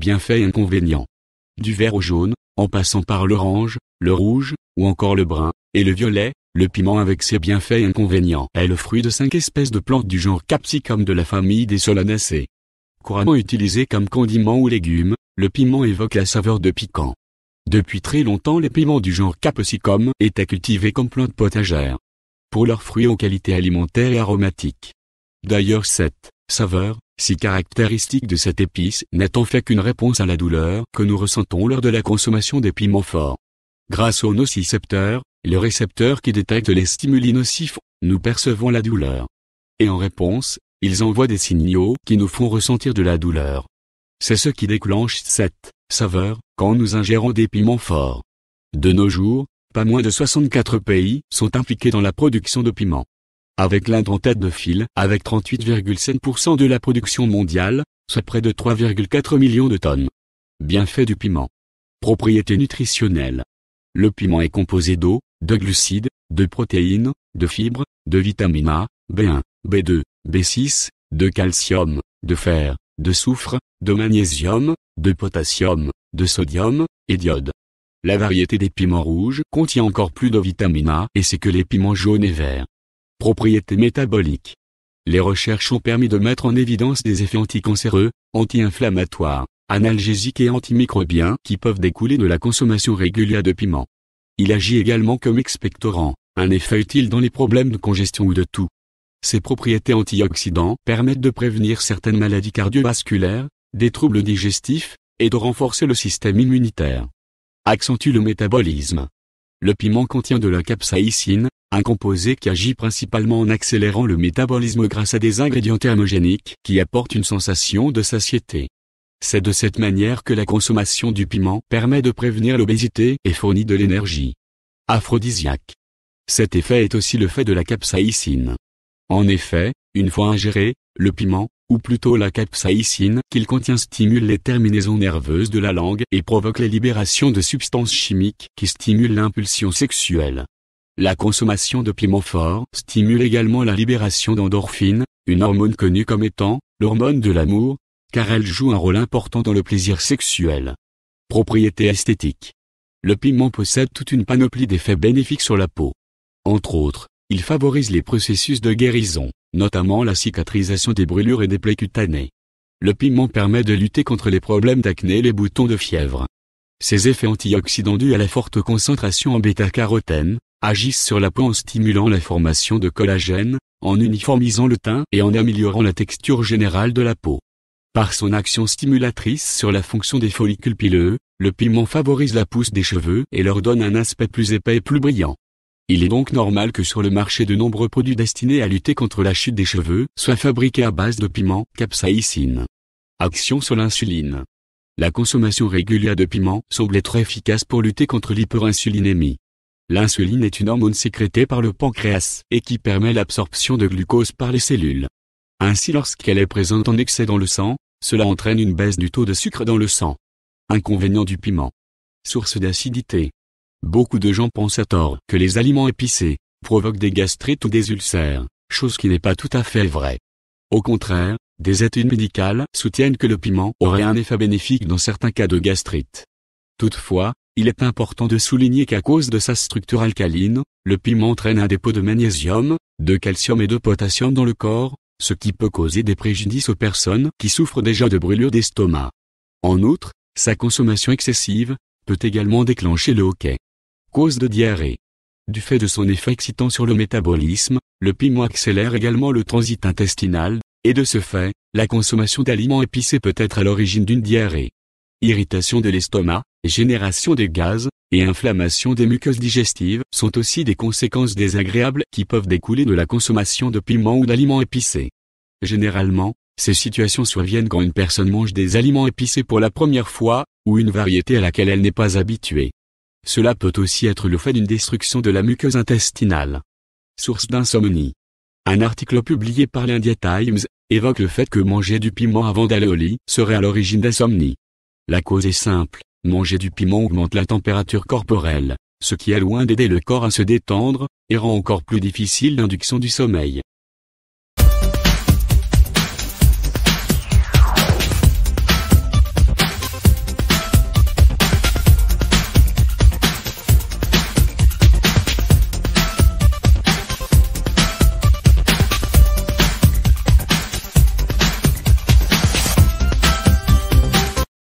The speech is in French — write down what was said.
bienfaits et inconvénients. Du vert au jaune, en passant par l'orange, le rouge, ou encore le brun, et le violet, le piment avec ses bienfaits et inconvénients est le fruit de 5 espèces de plantes du genre Capsicum de la famille des Solanacées. Couramment utilisé comme condiment ou légume, le piment évoque la saveur de piquant. Depuis très longtemps les piments du genre Capsicum étaient cultivés comme plantes potagères. Pour leurs fruits aux qualités alimentaires et aromatiques. D'ailleurs cette saveur, si caractéristique de cette épice, n'est en fait qu'une réponse à la douleur que nous ressentons lors de la consommation des piments forts. Grâce aux nocicepteurs, les récepteurs qui détectent les stimuli nocifs, nous percevons la douleur. Et en réponse, ils envoient des signaux qui nous font ressentir de la douleur. C'est ce qui déclenche cette saveur quand nous ingérons des piments forts. De nos jours, pas moins de 64 pays sont impliqués dans la production de piments. Avec l'Inde en tête de file, avec 38,7% de la production mondiale, soit près de 3,4 millions de tonnes. Bienfaits du piment. Propriétés nutritionnelles. Le piment est composé d'eau, de glucides, de protéines, de fibres, de vitamine A, B1, B2, B6, de calcium, de fer, de soufre, de magnésium, de potassium, de sodium, et d'iode. La variété des piments rouges contient encore plus de vitamine A et c'est que les piments jaunes et verts. Propriétés métaboliques. Les recherches ont permis de mettre en évidence des effets anticancéreux, anti-inflammatoires, analgésiques et antimicrobiens qui peuvent découler de la consommation régulière de piments. Il agit également comme expectorant, un effet utile dans les problèmes de congestion ou de toux. Ses propriétés antioxydants permettent de prévenir certaines maladies cardiovasculaires, des troubles digestifs, et de renforcer le système immunitaire. Accentue le métabolisme. Le piment contient de la capsaïcine, un composé qui agit principalement en accélérant le métabolisme grâce à des ingrédients thermogéniques qui apportent une sensation de satiété. C'est de cette manière que la consommation du piment permet de prévenir l'obésité et fournit de l'énergie. Aphrodisiaque. Cet effet est aussi le fait de la capsaïcine. En effet, une fois ingéré, le piment, ou plutôt la capsaïcine qu'il contient stimule les terminaisons nerveuses de la langue et provoque la libération de substances chimiques qui stimulent l'impulsion sexuelle. La consommation de piment fort stimule également la libération d'endorphines, une hormone connue comme étant l'hormone de l'amour, car elle joue un rôle important dans le plaisir sexuel. Propriétés esthétiques. Le piment possède toute une panoplie d'effets bénéfiques sur la peau. Entre autres, il favorise les processus de guérison, notamment la cicatrisation des brûlures et des plaies cutanées. Le piment permet de lutter contre les problèmes d'acné et les boutons de fièvre. Ses effets antioxydants dus à la forte concentration en bêta-carotène agissent sur la peau en stimulant la formation de collagène, en uniformisant le teint et en améliorant la texture générale de la peau. Par son action stimulatrice sur la fonction des follicules pileux, le piment favorise la pousse des cheveux et leur donne un aspect plus épais et plus brillant. Il est donc normal que sur le marché de nombreux produits destinés à lutter contre la chute des cheveux soient fabriqués à base de piment, capsaïcine. Action sur l'insuline. La consommation régulière de piment semble être efficace pour lutter contre l'hyperinsulinémie. L'insuline est une hormone sécrétée par le pancréas et qui permet l'absorption de glucose par les cellules. Ainsi lorsqu'elle est présente en excès dans le sang, cela entraîne une baisse du taux de sucre dans le sang. Inconvénient du piment. Source d'acidité. Beaucoup de gens pensent à tort que les aliments épicés provoquent des gastrites ou des ulcères, chose qui n'est pas tout à fait vraie. Au contraire, des études médicales soutiennent que le piment aurait un effet bénéfique dans certains cas de gastrite. Toutefois, il est important de souligner qu'à cause de sa structure alcaline, le piment entraîne un dépôt de magnésium, de calcium et de potassium dans le corps, ce qui peut causer des préjudices aux personnes qui souffrent déjà de brûlures d'estomac. En outre, sa consommation excessive peut également déclencher le hoquet. Cause de diarrhée. Du fait de son effet excitant sur le métabolisme, le piment accélère également le transit intestinal, et de ce fait, la consommation d'aliments épicés peut être à l'origine d'une diarrhée. Irritation de l'estomac, génération de gaz, et inflammation des muqueuses digestives sont aussi des conséquences désagréables qui peuvent découler de la consommation de piments ou d'aliments épicés. Généralement, ces situations surviennent quand une personne mange des aliments épicés pour la première fois, ou une variété à laquelle elle n'est pas habituée. Cela peut aussi être le fait d'une destruction de la muqueuse intestinale. Source d'insomnie. Un article publié par l'India Times évoque le fait que manger du piment avant d'aller au lit serait à l'origine d'insomnie. La cause est simple, manger du piment augmente la température corporelle, ce qui est loin d'aider le corps à se détendre, et rend encore plus difficile l'induction du sommeil.